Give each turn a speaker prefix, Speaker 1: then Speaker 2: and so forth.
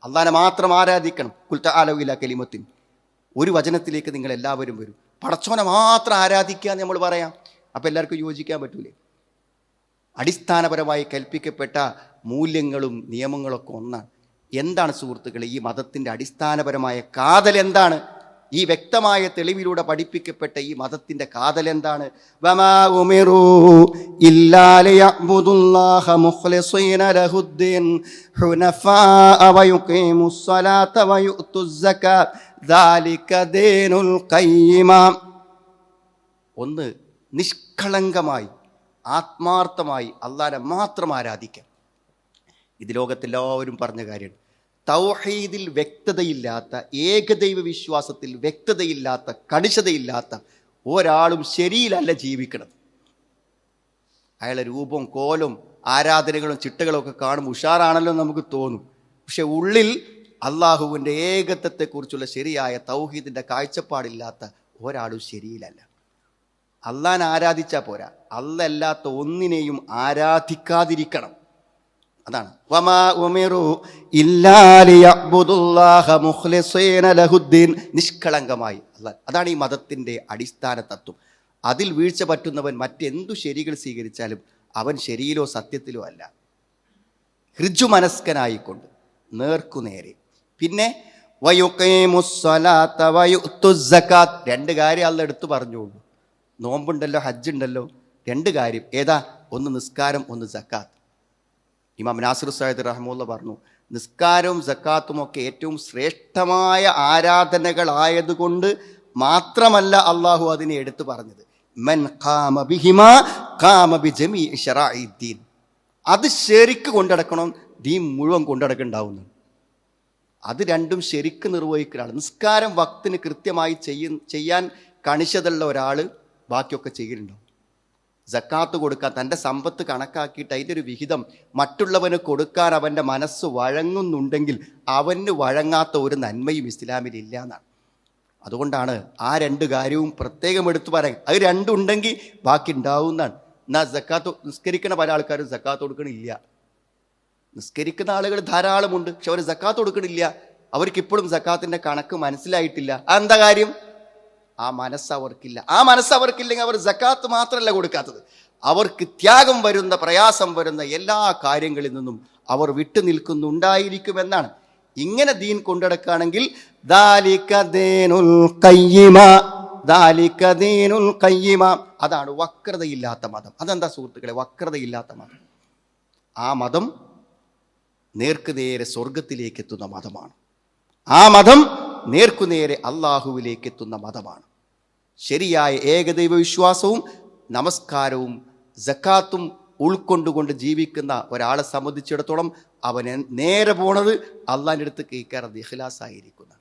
Speaker 1: അള്ളാനെ മാത്രം ആരാധിക്കണം. ഖുൽ തആലൗ ഇലാ കലിമത്തിൻ, ഒരു വചനത്തിലേക്ക് നിങ്ങൾ എല്ലാവരും വരും. പടച്ചോനെ മാത്രം ആരാധിക്കുക എന്ന് നമ്മൾ പറയാം. അപ്പം എല്ലാവർക്കും യോജിക്കാൻ പറ്റൂലേ? അടിസ്ഥാനപരമായി കൽപ്പിക്കപ്പെട്ട മൂല്യങ്ങളും നിയമങ്ങളൊക്കെ ഒന്നാണ്. എന്താണ് സുഹൃത്തുക്കളെ ഈ മതത്തിൻ്റെ അടിസ്ഥാനപരമായ കാതൽ എന്താണ്? ഈ വ്യക്തമായ തെളിവിലൂടെ പഠിപ്പിക്കപ്പെട്ട ഈ മതത്തിൻ്റെ കാതൽ എന്താണ്? വമാ ഉമിറൂ ഇല്ലാ ലിയഅ്ബുദുല്ലാഹ മുഖ്ലിസീന ലഹുദ്ദീൻ ഹുനഫാഅ വയുഖീമുസ്സലാത്ത വയുഅ്തുസ്സകാത്ത ദാലിക ദീനുൽ ഖയ്യിമ. ഒന്ന്, നിഷ്കളങ്കമായി ആത്മാർത്ഥമായി അള്ളാഹനെ മാത്രം ആരാധിക്കാം. ഇത് ലോകത്തെല്ലാവരും പറഞ്ഞ കാര്യമാണ്. തൗഹീദിൽ വ്യക്തതയില്ലാത്ത, ഏകദൈവ വിശ്വാസത്തിൽ വ്യക്തതയില്ലാത്ത, കണിശതയില്ലാത്ത ഒരാളും ശരിയിലല്ല ജീവിക്കണം. അയാളെ രൂപവും കോലും ആരാധനകളും ചിട്ടകളും ഒക്കെ കാണുമ്പോൾ ഉഷാറാണല്ലോ നമുക്ക് തോന്നും. പക്ഷെ ഉള്ളിൽ അള്ളാഹുവിൻ്റെ ഏകത്വത്തെക്കുറിച്ചുള്ള ശരിയായ തൗഹീദിൻ്റെ കാഴ്ചപ്പാടില്ലാത്ത ഒരാളും ശരിയിലല്ല. അള്ളാഹനെ ആരാധിച്ചാൽ പോരാ, അല്ലാത്ത ഒന്നിനെയും ആരാധിക്കാതിരിക്കണം. അതാണ് വമാ ഉമിറു ഇല്ലാ ലിയഅ്ബുദുല്ലാഹ മുഖ്ലിസീന ലഹുദ്ദീൻ, നിഷ്കളങ്കമായി അല്ലാഹ്. അതാണ് ഈ മതത്തിൻ്റെ അടിസ്ഥാന തത്വം. അതിൽ വീഴ്ച പറ്റുന്നവൻ മറ്റെന്തു ശരികൾ സ്വീകരിച്ചാലും അവൻ ശരിയിലോ സത്യത്തിലോ അല്ല. ഋജു മനസ്കനായിക്കൊണ്ട് നേർക്കുനേരെ. പിന്നെ വയുഖീമുസ്സലാത്ത വയുഅ്തുസ്സകാത്ത്, രണ്ട് കാര്യം അള്ളാഹ് എടുത്തു പറഞ്ഞോളൂ. നോമ്പുണ്ടല്ലോ, ഹജ്ജുണ്ടല്ലോ, രണ്ട് കാര്യം. ഏതാ? ഒന്ന് നിസ്കാരം, ഒന്ന് സക്കാത്ത്. ഇമാം നാസിർ സയ്യിദ് റഹ്മത്തുള്ളാഹി പറഞ്ഞു, നിസ്കാരവും സക്കാത്തും ഒക്കെ ഏറ്റവും ശ്രേഷ്ഠമായ ആരാധനകളായതുകൊണ്ട് മാത്രമല്ല അള്ളാഹു അതിനെ എടുത്തു പറഞ്ഞത്. മൻ ഖാമ ബിഹിമാ ഖാമ ബിജമീഇ ശറാഇദ്ദീൻ. അത് ശരിക്ക് കൊണ്ടടക്കണം, ദീൻ മുഴുവൻ കൊണ്ടടക്കുന്നുണ്ടാവുന്നു. അത് രണ്ടും ശരിക്ക് നിർവഹിക്കലാണ്. നിസ്കാരം വക്തിന് കൃത്യമായി ചെയ്യാൻ കണിശതുള്ള ഒരാൾ ബാക്കിയൊക്കെ ചെയ്യുന്നുണ്ടാവും. സക്കാത്ത് കൊടുക്കാൻ തൻ്റെ സമ്പത്ത് കണക്കാക്കിയിട്ട് അതിൻ്റെ ഒരു വിഹിതം മറ്റുള്ളവന് കൊടുക്കാൻ അവൻ്റെ മനസ്സ് വഴങ്ങുന്നുണ്ടെങ്കിൽ അവന് വഴങ്ങാത്ത ഒരു നന്മയും ഇസ്ലാമിൽ ഇല്ല എന്നാണ്. അതുകൊണ്ടാണ് ആ രണ്ട് കാര്യവും പ്രത്യേകം എടുത്തു പറയാൻ. അത് രണ്ടുണ്ടെങ്കിൽ ബാക്കി ഉണ്ടാവുന്നതാണ്. എന്നാൽ സക്കാത്ത് നിസ്കരിക്കുന്ന പല ആൾക്കാരും സക്കാത്ത് കൊടുക്കണില്ല. നിസ്കരിക്കുന്ന ആളുകൾ ധാരാളമുണ്ട്, പക്ഷെ അവർ സക്കാത്ത് കൊടുക്കണില്ല. അവർക്കിപ്പോഴും സക്കാത്തിൻ്റെ കണക്ക് മനസ്സിലായിട്ടില്ല. എന്താ കാര്യം? ആ മനസ്സ് അവർക്കില്ല. ആ മനസ്സ് അവർക്കില്ലെങ്കിൽ അവർ സക്കാത്ത് മാത്രമല്ല കൊടുക്കാത്തത്, അവർക്ക് ത്യാഗം വരുന്ന, പ്രയാസം വരുന്ന എല്ലാ കാര്യങ്ങളിൽ നിന്നും അവർ വിട്ടു നിൽക്കുന്നുണ്ടായിരിക്കുമെന്നാണ്. ഇങ്ങനെ ദീൻ കൊണ്ടുനടക്കുകയാണെങ്കിൽ ദാലിക ദീനുൽ ഖയ്യിമ, ദാലിക ദീനുൽ ഖയ്യിമ, അതാണ് വക്രതയില്ലാത്ത മതം. അതെന്താ സുഹൃത്തുക്കളെ വക്രതയില്ലാത്ത മതം? ആ മതം നേർക്കുനേരെ സ്വർഗത്തിലേക്ക് എത്തുന്ന മതമാണ്. ആ മതം നേർക്കുനേരെ അള്ളാഹുവിലേക്ക് എത്തുന്ന മതമാണ്. ശരിയായ ഏകദൈവ വിശ്വാസവും നമസ്കാരവും സക്കാത്തും ഉൾക്കൊണ്ടുകൊണ്ട് ജീവിക്കുന്ന ഒരാളെ സംബന്ധിച്ചിടത്തോളം അവന് നേരെ പോണത് അള്ളാഹിൻ്റെ അടുത്ത് കേൾക്കാറത് ഇഖ്ലാസായിരിക്കുന്ന